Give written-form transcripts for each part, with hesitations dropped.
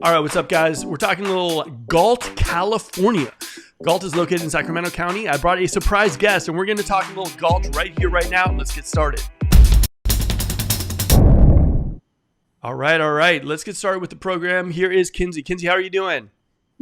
All right, what's up, guys? We're talking a little Galt, California. Galt is located in Sacramento County. I brought a surprise guest, and we're going to talk a little Galt right here, right now. Let's get started. All right. Let's get started with the program. Here is Kinzi. Kinzi, how are you doing?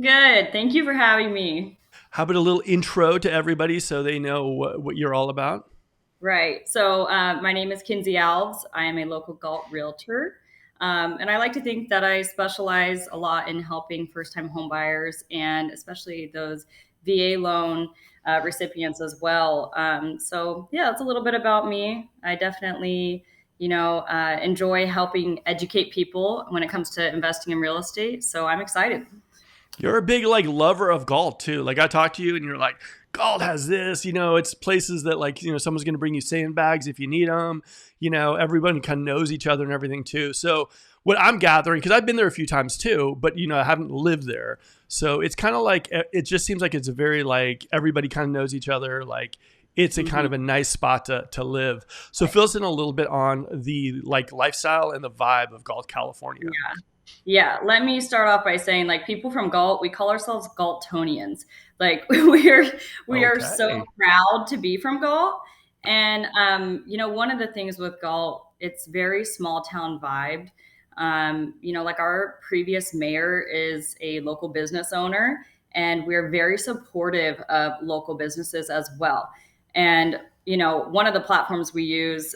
Good. Thank you for having me. How about a little intro to everybody so they know what you're all about? Right. So, my name is Kinzi Alves. I am a local Galt realtor. And I like to think that I specialize a lot in helping first time homebuyers and especially those VA loan recipients as well. So, it's a little bit about me. I definitely, enjoy helping educate people when it comes to investing in real estate. So, I'm excited. You're a big lover of Galt too. Like I talked to you and you're like, Galt has this, it's places that someone's going to bring you sandbags if you need them. Everybody kind of knows each other and everything too. So what I'm gathering, because I've been there a few times too, but I haven't lived there. So it's kind of like, it just seems like it's a very everybody kind of knows each other. Like it's a kind Mhm. of a nice spot to live. So fill us in a little bit on the lifestyle and the vibe of Galt, California. Yeah, let me start off by saying, people from Galt, we call ourselves Galtonians. Like we are so Okay. proud to be from Galt. And one of the things with Galt, it's very small town vibed. Like our previous mayor is a local business owner, and we're very supportive of local businesses as well. And one of the platforms we use.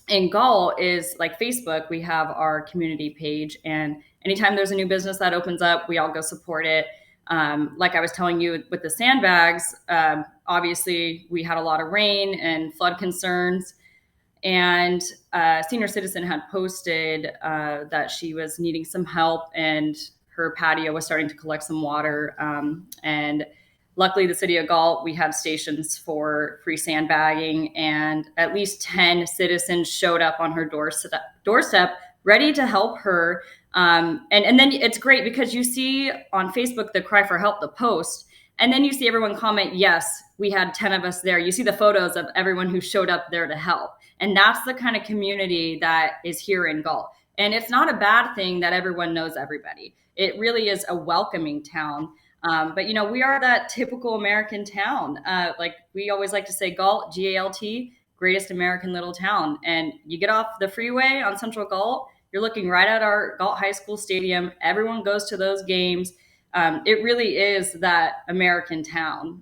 In Galt is like Facebook. We have our community page, and anytime there's a new business that opens up, we all go support it. Like I was telling you with the sandbags, obviously we had a lot of rain and flood concerns, and a senior citizen had posted that she was needing some help, and her patio was starting to collect some water. And luckily, the city of Galt, we have stations for free sandbagging, and at least 10 citizens showed up on her doorstep ready to help her. And then it's great because you see on Facebook the cry for help, the post, and then you see everyone comment, yes, we had 10 of us there. You see the photos of everyone who showed up there to help. And that's the kind of community that is here in Galt. And it's not a bad thing that everyone knows everybody. It really is a welcoming town. But we are that typical American town. Like we always like to say, Galt, Galt, greatest American little town. And you get off the freeway on Central Galt, you're looking right at our Galt High School stadium. Everyone goes to those games. It really is that American town.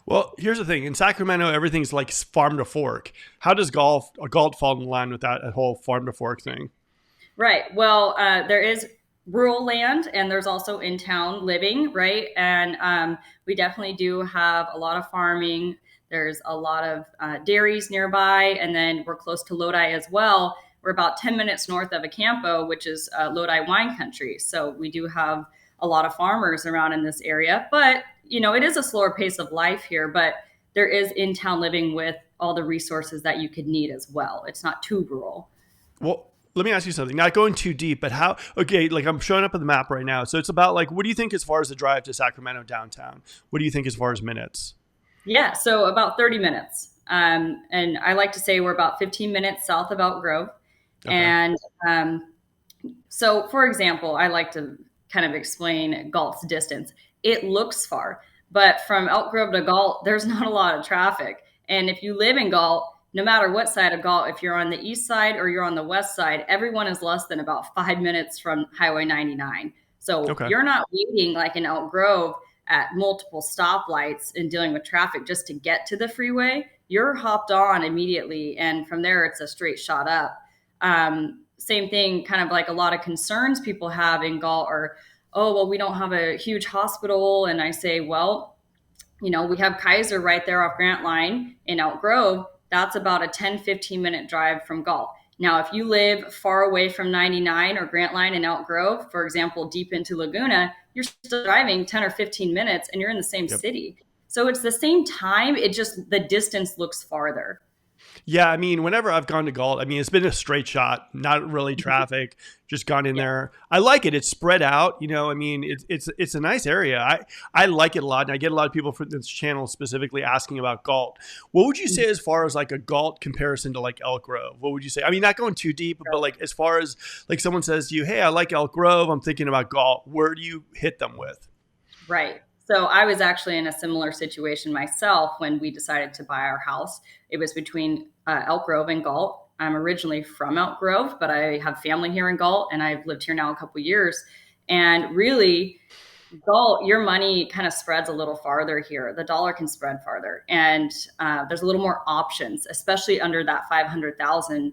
Well, here's the thing. In Sacramento, everything's like farm to fork. How does Galt fall in line with that whole farm to fork thing? Right. Well, there is rural land and there's also in town living, right? And we definitely do have a lot of farming. There's a lot of dairies nearby, and then we're close to Lodi as well. We're about 10 minutes north of Acampo, which is Lodi wine country. So we do have a lot of farmers around in this area. But, it is a slower pace of life here, but there is in town living with all the resources that you could need as well. It's not too rural. Well, let me ask you something. Not going too deep, but how? Okay, I'm showing up on the map right now. So it's about what do you think as far as the drive to Sacramento downtown? What do you think as far as minutes? Yeah, so about 30 minutes. And I like to say we're about 15 minutes south of Elk Grove. Okay. And so, for example, I like to kind of explain Galt's distance. It looks far, but from Elk Grove to Galt, there's not a lot of traffic. And if you live in Galt, no matter what side of Galt, if you're on the east side or you're on the west side, everyone is less than about 5 minutes from Highway 99. So Okay. you're not waiting like in Elk Grove at multiple stoplights and dealing with traffic just to get to the freeway. You're hopped on immediately, and from there, it's a straight shot up. Same thing, kind of like a lot of concerns people have in Galt are, oh, well, we don't have a huge hospital. And I say, well, we have Kaiser right there off Grant Line in Elk Grove. That's about a 10-15 minute drive from Galt. Now, if you live far away from 99 or Grant Line in Elk Grove, for example, deep into Laguna, you're still driving 10 or 15 minutes and you're in the same Yep. city. So it's the same time. It just, the distance looks farther. Yeah, I mean, whenever I've gone to Galt, I mean, it's been a straight shot, not really traffic, just gone in Yeah. there. I like it. It's spread out, you know. I mean, it's a nice area. I like it a lot, and I get a lot of people from this channel specifically asking about Galt. What would you say as far as like a Galt comparison to like Elk Grove? What would you say? I mean, not going too deep, but like as far as like someone says to you, "Hey, I like Elk Grove. I'm thinking about Galt." Where do you hit them with? Right. So I was actually in a similar situation myself when we decided to buy our house. It was between Elk Grove and Galt. I'm originally from Elk Grove, but I have family here in Galt, and I've lived here now a couple years. And really, Galt, your money kind of spreads a little farther here. The dollar can spread farther, and there's a little more options, especially under that 500,000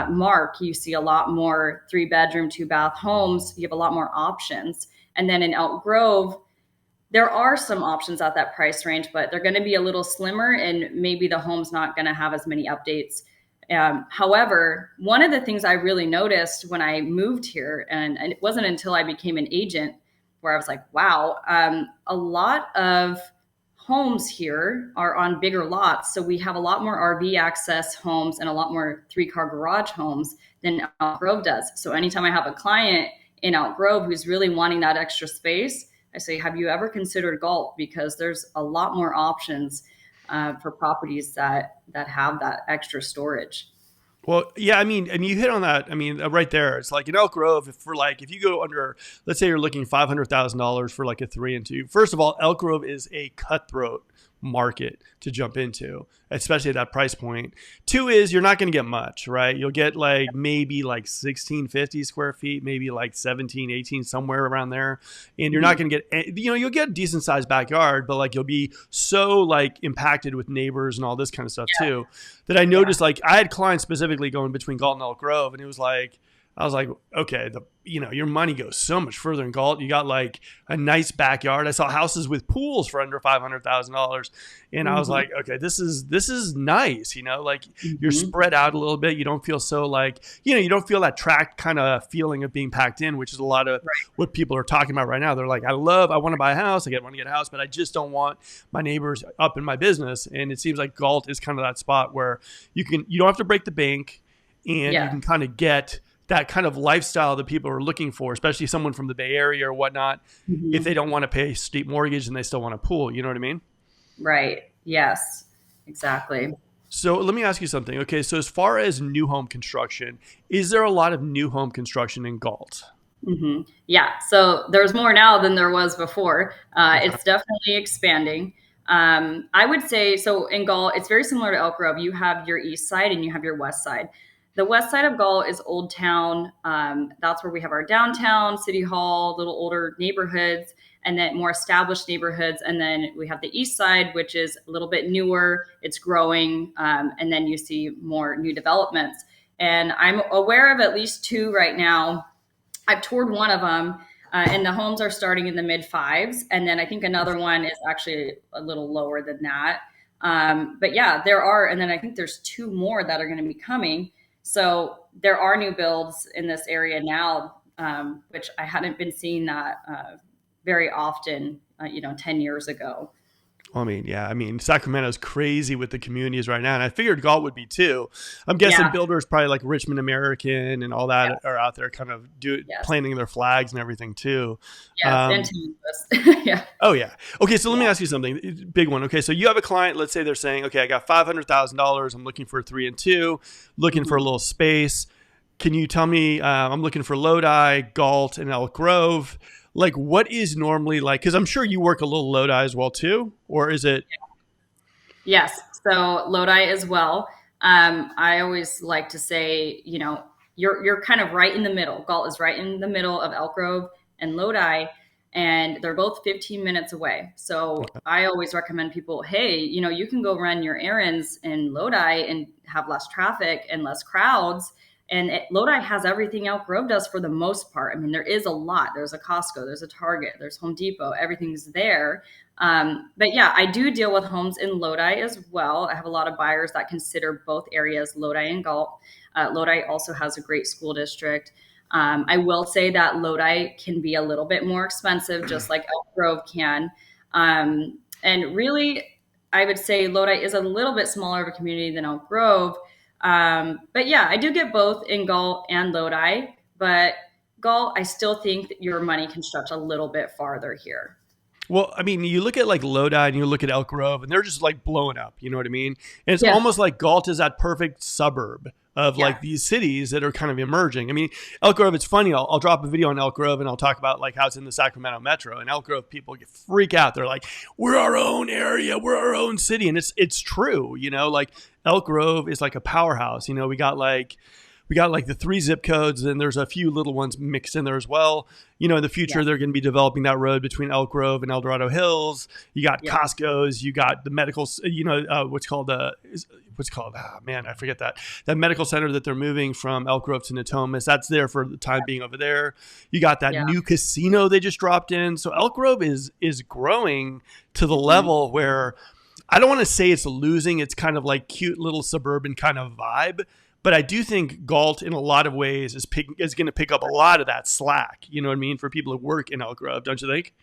mark. You see a lot more 3-bedroom, 2-bath homes. You have a lot more options. And then in Elk Grove, there are some options at that price range, but they're going to be a little slimmer, and maybe the home's not going to have as many updates. However, one of the things I really noticed when I moved here, and it wasn't until I became an agent where I was like, wow, a lot of homes here are on bigger lots. So we have a lot more RV access homes and a lot more 3-car garage homes than Elk Grove does. So anytime I have a client in Elk Grove who's really wanting that extra space, I say, have you ever considered Galt? Because there's a lot more options for properties that have that extra storage. Well, yeah, I mean, and you hit on that. I mean, right there, it's like in Elk Grove. If you go under, let's say you're looking $500,000 for like a 3 and 2. First of all, Elk Grove is a cutthroat market to jump into, especially at that price point. Two is you're not going to get much, right? You'll get like maybe like 1650 square feet, maybe like 17, 18, somewhere around there. And you're not going to get, you'll get a decent sized backyard, but like you'll be so like impacted with neighbors and all this kind of stuff too, that I noticed like I had clients specifically going between Galt and Elk Grove, and it was like, I was like, okay, your money goes so much further in Galt. You got like a nice backyard. I saw houses with pools for under $500,000, and I was like, okay, this is nice. Like you're spread out a little bit. You don't feel so like, you don't feel that tract kind of feeling of being packed in, which is a lot of what people are talking about right now. They're like, I want to buy a house. Want to get a house, but I just don't want my neighbors up in my business. And it seems like Galt is kind of that spot where you don't have to break the bank, and you can kind of get that kind of lifestyle that people are looking for, especially someone from the Bay Area or whatnot, if they don't want to pay a steep mortgage and they still want a pool. You know what I mean? Right. Yes, exactly. So let me ask you something. Okay, so as far as new home construction, is there a lot of new home construction in Galt? Yeah. So there's more now than there was before. It's definitely expanding. I would say, so in Galt, it's very similar to Elk Grove. You have your east side and you have your west side. The west side of Galt is Old Town. That's where we have our downtown, City Hall, little older neighborhoods, and then more established neighborhoods. And then we have the east side, which is a little bit newer. It's growing. And then you see more new developments. And I'm aware of at least 2 right now. I've toured one of them, and the homes are starting in the mid-5s. And then I think another one is actually a little lower than that. But yeah, there are. And then I think there's 2 more that are going to be coming. So there are new builds in this area now, which I hadn't been seeing that very often, 10 years ago. Well, I mean, Sacramento's crazy with the communities right now, and I figured Galt would be too. I'm guessing builders probably like Richmond American and all that are out there kind of planting their flags and everything too. Yes, yeah. Oh yeah. Okay, so let me ask you something. Big one. Okay, so you have a client. Let's say they're saying, okay, I got $500,000. I'm looking for a 3 and 2, looking for a little space. Can you tell me? I'm looking for Lodi, Galt, and Elk Grove. Like, what is normally like? Because I'm sure you work a little Lodi as well too, or is it? Yes. So Lodi as well. I always like to say, you're kind of right in the middle. Galt is right in the middle of Elk Grove and Lodi, and they're both 15 minutes away. So I always recommend people, hey, you can go run your errands in Lodi and have less traffic and less crowds. And Lodi has everything Elk Grove does for the most part. I mean, there is a lot. There's a Costco, there's a Target, there's Home Depot, everything's there. But yeah, I do deal with homes in Lodi as well. I have a lot of buyers that consider both areas, Lodi and Galt. Lodi also has a great school district. I will say that Lodi can be a little bit more expensive, just like Elk Grove can. And really, I would say Lodi is a little bit smaller of a community than Elk Grove. But yeah, I do get both in Galt and Lodi, but Galt, I still think that your money can stretch a little bit farther here. Well, I mean, you look at like Lodi and you look at Elk Grove, and they're just like blowing up. You know what I mean? And it's Yeah, almost like Galt is that perfect suburb of yeah, like these cities that are kind of emerging. I mean, Elk Grove, it's funny. I'll drop a video on Elk Grove and I'll talk about like how it's in the Sacramento metro. And Elk Grove people get freak out. They're like, "We're our own area. We're our own city," and it's true. You know, like Elk Grove is like a powerhouse. You know, we got like the 3 zip codes, and there's a few little ones mixed in there as well. You know, in the yeah, future, they're going to be developing that road between Elk Grove and El Dorado Hills. You got yeah, Costco's, you got the medical, man, I forget that medical center that they're moving from Elk Grove to Natomas. That's there for the time being over there. You got that yeah. new casino they just dropped in. So Elk Grove is growing to the Mhm. level where I don't want to say it's losing its kind of like cute little suburban kind of vibe, but I do think Galt, in a lot of ways, is going to pick up a lot of that slack. You know what I mean? For people who work in Elk Grove, don't you think?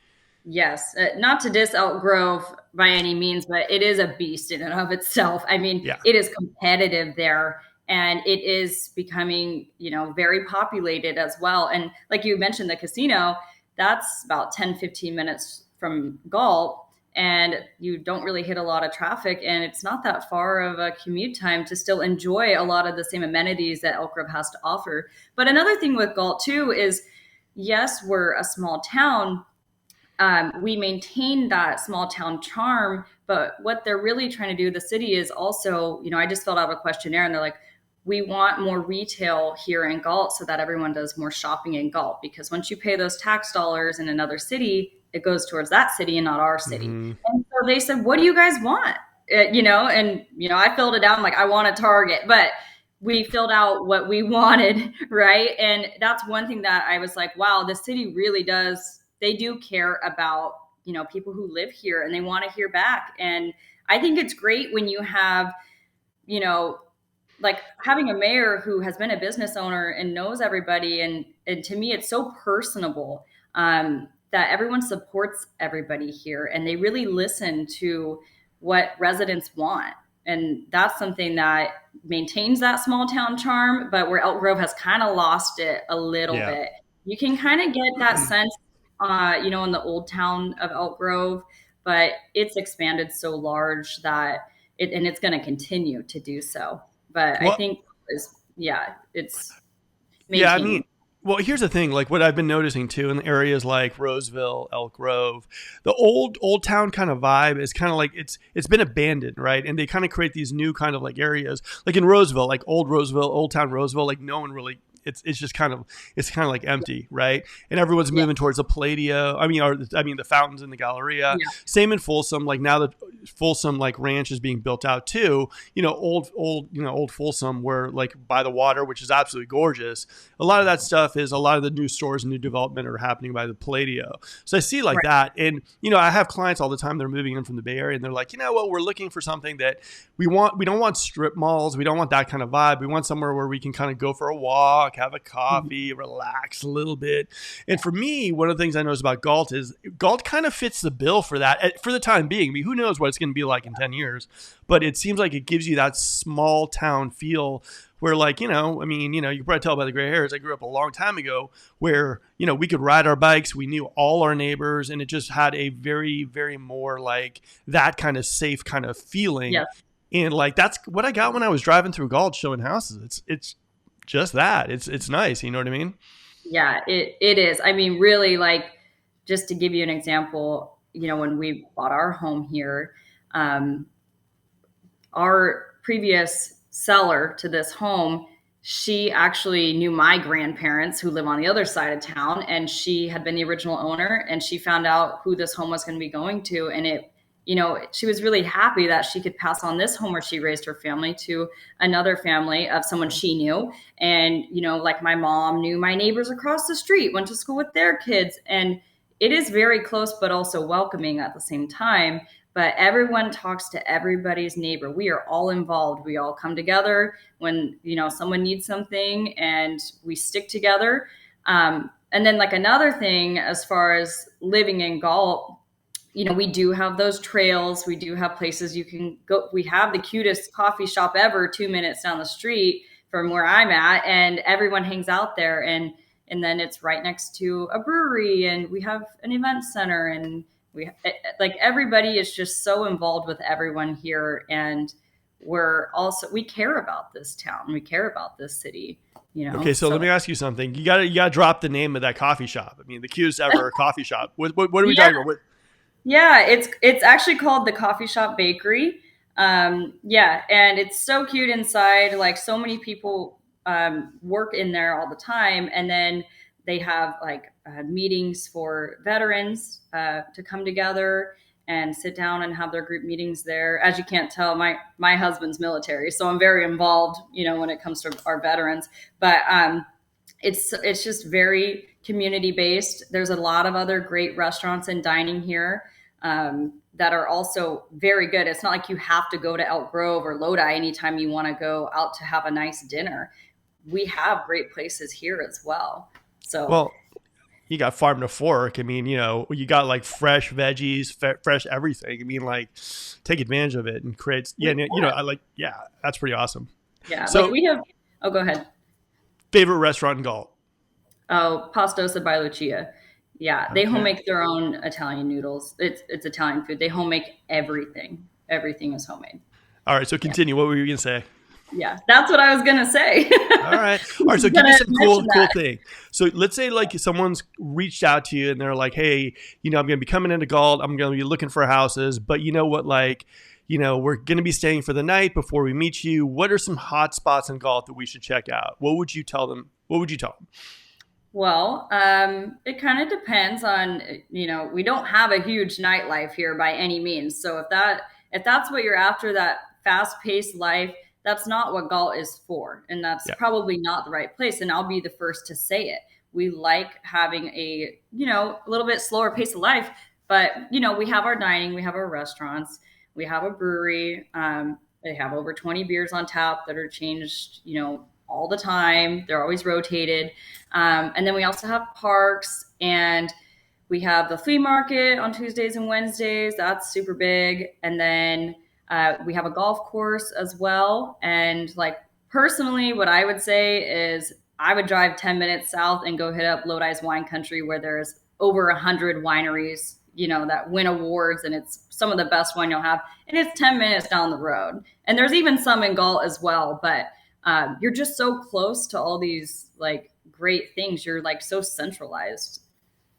Yes, not to diss Elk Grove by any means, but it is a beast in and of itself. I mean, Yeah. it is competitive there, and it is becoming, very populated as well. And like you mentioned, the casino, that's about 10-15 minutes from Galt, and you don't really hit a lot of traffic, and it's not that far of a commute time to still enjoy a lot of the same amenities that Elk Grove has to offer. But another thing with Galt too is, yes, we're a small town, we maintain that small town charm. But what they're really trying to do, the city is also, I just filled out a questionnaire and they're like, we want more retail here in Galt so that everyone does more shopping in Galt. Because once you pay those tax dollars in another city, it goes towards that city and not our city. Mm-hmm. And so they said, what do you guys want? I filled it out. I'm like, I want a Target, but we filled out what we wanted, right? And that's one thing that I was like, wow, the city really does, they do care about, people who live here and they want to hear back. And I think it's great when you have, you know, like having a mayor who has been a business owner and knows everybody. And to me, it's so personable, that everyone supports everybody here and they really listen to what residents want. And that's something that maintains that small town charm, but where Elk Grove has kind of lost it a little Yeah. bit. You can kind of get that sense, in the old town of Elk Grove, but it's expanded so large that and it's going to continue to do so. But I Well, think it's yeah, I mean, maintaining. well, here's the thing. Like what I've been noticing too in areas like Roseville, Elk Grove, the old town kind of vibe is kind of like it's been abandoned, right? And they kind of create these new kind of like areas, like in Roseville, like old Roseville, old town Roseville. Like no one really. It's just kind of like empty, right? And everyone's Yeah, moving towards the Palladio. I mean the fountains in the Galleria. yeah, Same in Folsom. Like now that Folsom like ranch is being built out too. Old Folsom, where like by the water, which is absolutely gorgeous. A lot of that stuff is a lot of the new stores and new development are happening by the Palladio. So I see like right. that. And, I have clients all the time. They're moving in from the Bay Area and they're like, you know what, we're looking for something that we don't want strip malls. We don't want that kind of vibe. We want somewhere where we can kind of go for a walk, have a Mhm. coffee, relax a little bit. And for me, one of the things I noticed about Galt is Galt kind of fits the bill for that for the time being. I mean, who knows what it's going to be like in 10 years, but it seems like it gives you that small town feel where like, you can probably tell by the gray hairs. I grew up a long time ago where, we could ride our bikes. We knew all our neighbors and it just had a very, very more like that kind of safe kind of feeling. Yeah, And like, that's what I got when I was driving through Galt showing houses. It's just that it's nice. You know what I mean? yeah, it is. I mean, really, like, just to give you an example, when we bought our home here, um, our previous seller to this home, she actually knew my grandparents who live on the other side of town, and she had been the original owner, and she found out who this home was going to be going to. And she was really happy that she could pass on this home where she raised her family to another family of someone she knew. And, like my mom knew my neighbors across the street, went to school with their kids. And it is very close, but also welcoming at the same time. But everyone talks to everybody's neighbor. We are all involved. We all come together when, someone needs something and we stick together. And then like another thing, as far as living in Galt, we do have those trails. We do have places you can go. We have the cutest coffee shop ever, 2 minutes down the street from where I'm at, and everyone hangs out there. And then it's right next to a brewery, and we have an event center, and like everybody is just so involved with everyone here, and we care about this town. We care about this city. Okay, so let me ask you something. You gotta drop the name of that coffee shop. I mean, the cutest ever coffee shop. What are we talking about? Yeah, it's actually called the Coffee Shop Bakery. Yeah, and it's so cute inside. Like so many people work in there all the time, and then they have like meetings for veterans to come together and sit down and have their group meetings there. As you can't tell, my husband's military, so I'm very involved, when it comes to our veterans. But it's just very community based. There's a lot of other great restaurants and dining here that are also very good. It's not like you have to go to Elk Grove or Lodi anytime you want to go out to have a nice dinner. We have great places here as well. So, Well, you got farm to fork. I mean, you got like fresh veggies, fresh everything. I mean, like, take advantage of it and create. Yeah, that's pretty awesome. yeah, So, like we have. Oh, go ahead. favorite restaurant in Galt? Oh, Pastosa by Lucia. Yeah, they home Okay. make their own Italian noodles. It's Italian food. They home make everything. Everything is homemade. All right. So Yeah. continue. What were you gonna say? Yeah, that's what I was gonna say. All right. All right. So I'm give me gonna some mention cool that. thing. So let's say like someone's reached out to you and they're like, hey, I'm going to be coming into Galt. I'm going to be looking for houses, but you know what? Like, we're going to be staying for the night before we meet you. What are some hot spots in Galt that we should check out? What would you tell them? What would you tell them? Well, it kind of depends on, we don't have a huge nightlife here by any means. So if that's what you're after, that fast-paced life, that's not what Galt is for, and that's Yeah. probably not the right place. And I'll be the first to say it. We like having a little bit slower pace of life, but we have our dining, we have our restaurants, we have a brewery. They have over 20 beers on tap that are changed, all the time. They're always rotated. And then we also have parks, and we have the flea market on Tuesdays and Wednesdays. That's super big. And then we have a golf course as well. And like personally, what I would say is I would drive 10 minutes south and go hit up Lodi's Wine Country, where there's over 100 wineries, that win awards, and it's some of the best wine you'll have. And it's 10 minutes down the road. And there's even some in Galt as well. But you're just so close to all these like great things. You're like so centralized.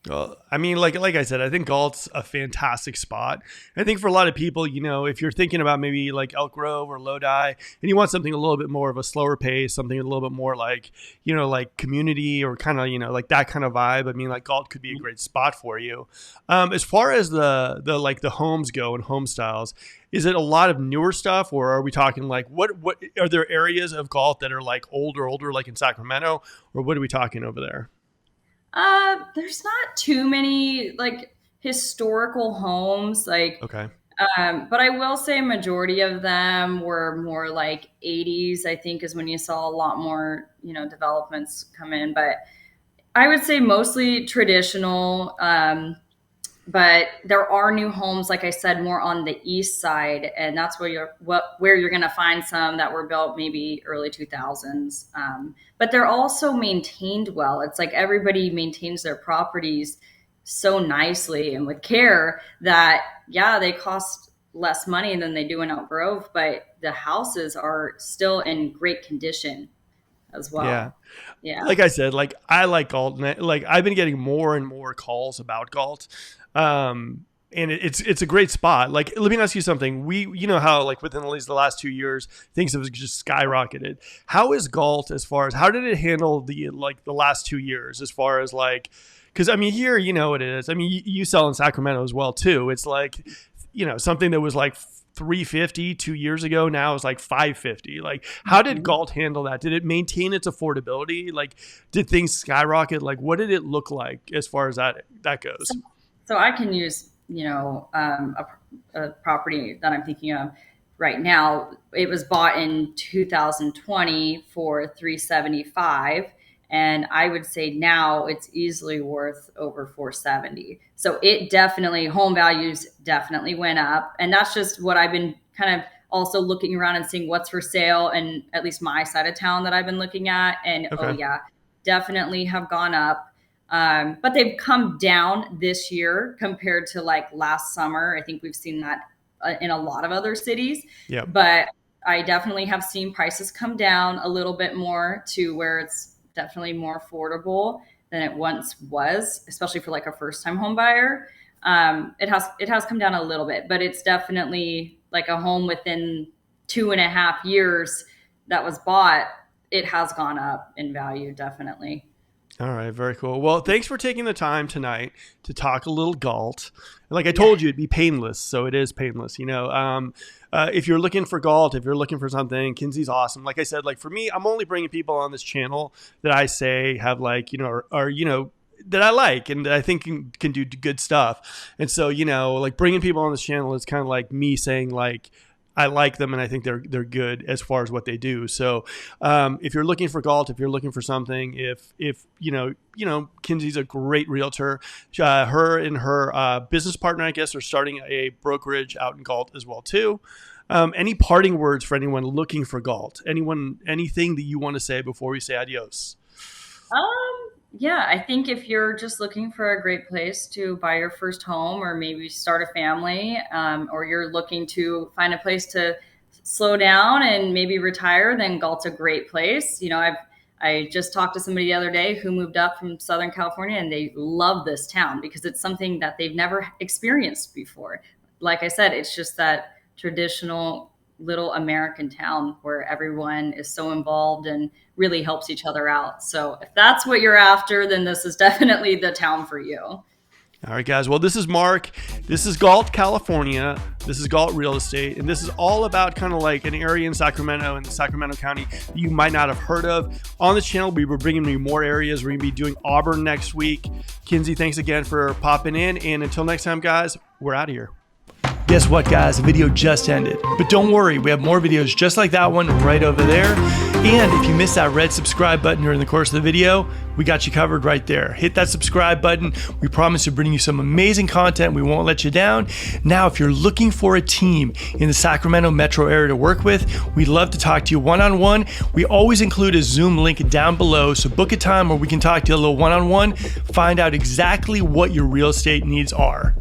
Well, I mean, like I said, I think Galt's a fantastic spot. I think for a lot of people, if you're thinking about maybe like Elk Grove or Lodi, and you want something a little bit more of a slower pace, something a little bit more like, like community or kind of, like that kind of vibe. I mean, like Galt could be a great spot for you. As far as the like the homes go and home styles, is it a lot of newer stuff, or are we talking like what are there areas of Galt that are like older, like in Sacramento, or what are we talking over there? There's not too many like historical homes, like, Okay. but I will say majority of them were more like 80s, I think, is when you saw a lot more, developments come in. But I would say mostly traditional. But there are new homes, like I said, more on the east side, and that's where you're going to find some that were built maybe early 2000s. But they're also maintained well. It's like everybody maintains their properties so nicely and with care that, yeah, they cost less money than they do in Elk Grove, but the houses are still in great condition as Yeah. well. Yeah. Like I said, like I like Galt, and like I've been getting more and more calls about Galt. And it's a great spot. Like, let me ask you something. You know how like within at least the last 2 years, things have just skyrocketed. How is Galt as far as how did it handle the last 2 years as far as like, because I mean here it is. I mean you sell in Sacramento as well too. It's like something that was like 350 2 years ago now is like 550. Like, how did Galt handle that? Did it maintain its affordability? Like, did things skyrocket? Like, what did it look like as far as that goes? So I can use, a property that I'm thinking of right now. It was bought in 2020 for 375, And I would say now it's easily worth over 470. So it definitely, home values definitely went up. And that's just what I've been kind of also looking around and seeing what's for sale, and at least my side of town that I've been looking at. And Okay. oh yeah, definitely have gone up. But they've come down this year compared to like last summer. I think we've seen that in a lot of other cities. Yeah. But I definitely have seen prices come down a little bit more to where it's definitely more affordable than it once was, especially for like a first time home buyer. It has come down a little bit, but it's definitely like a home within 2.5 years that was bought. It has gone up in value, definitely. All right, very cool. Well, thanks for taking the time tonight to talk a little Galt. Like I Yeah. told you, it'd be painless, so it is painless. If you're looking for Galt, if you're looking for something, Kinzi's awesome. Like I said, like for me, I'm only bringing people on this channel that I say have like, that I like and that I think can do good stuff. And so, like bringing people on this channel is kind of like me saying like, I like them and I think they're good as far as what they do. So if you're looking for Galt, if you're looking for something, if Kinzi's a great realtor. Her and her business partner, I guess, are starting a brokerage out in Galt as well too. Any parting words for anyone looking for Galt? Anything that you want to say before we say adios? Yeah, I think if you're just looking for a great place to buy your first home or maybe start a family, or you're looking to find a place to slow down and maybe retire, then Galt's a great place. I just talked to somebody the other day who moved up from Southern California, and they love this town because it's something that they've never experienced before. Like I said, it's just that traditional little American town where everyone is so involved and really helps each other out. So if that's what you're after, then this is definitely the town for you. All right, guys. Well, this is Mark. This is Galt, California. This is Galt Real Estate. And this is all about kind of like an area in Sacramento and the Sacramento County that you might not have heard of. On this channel, we were bringing you more areas. We're going to be doing Auburn next week. Kinzi, thanks again for popping in. And until next time, guys, we're out of here. Guess what, guys? The video just ended. But don't worry, we have more videos just like that one right over there. And if you missed that red subscribe button during the course of the video, we got you covered right there. Hit that subscribe button. We promise to bring you some amazing content. We won't let you down. Now, if you're looking for a team in the Sacramento metro area to work with, we'd love to talk to you one-on-one. We always include a Zoom link down below, so book a time where we can talk to you a little one-on-one, find out exactly what your real estate needs are.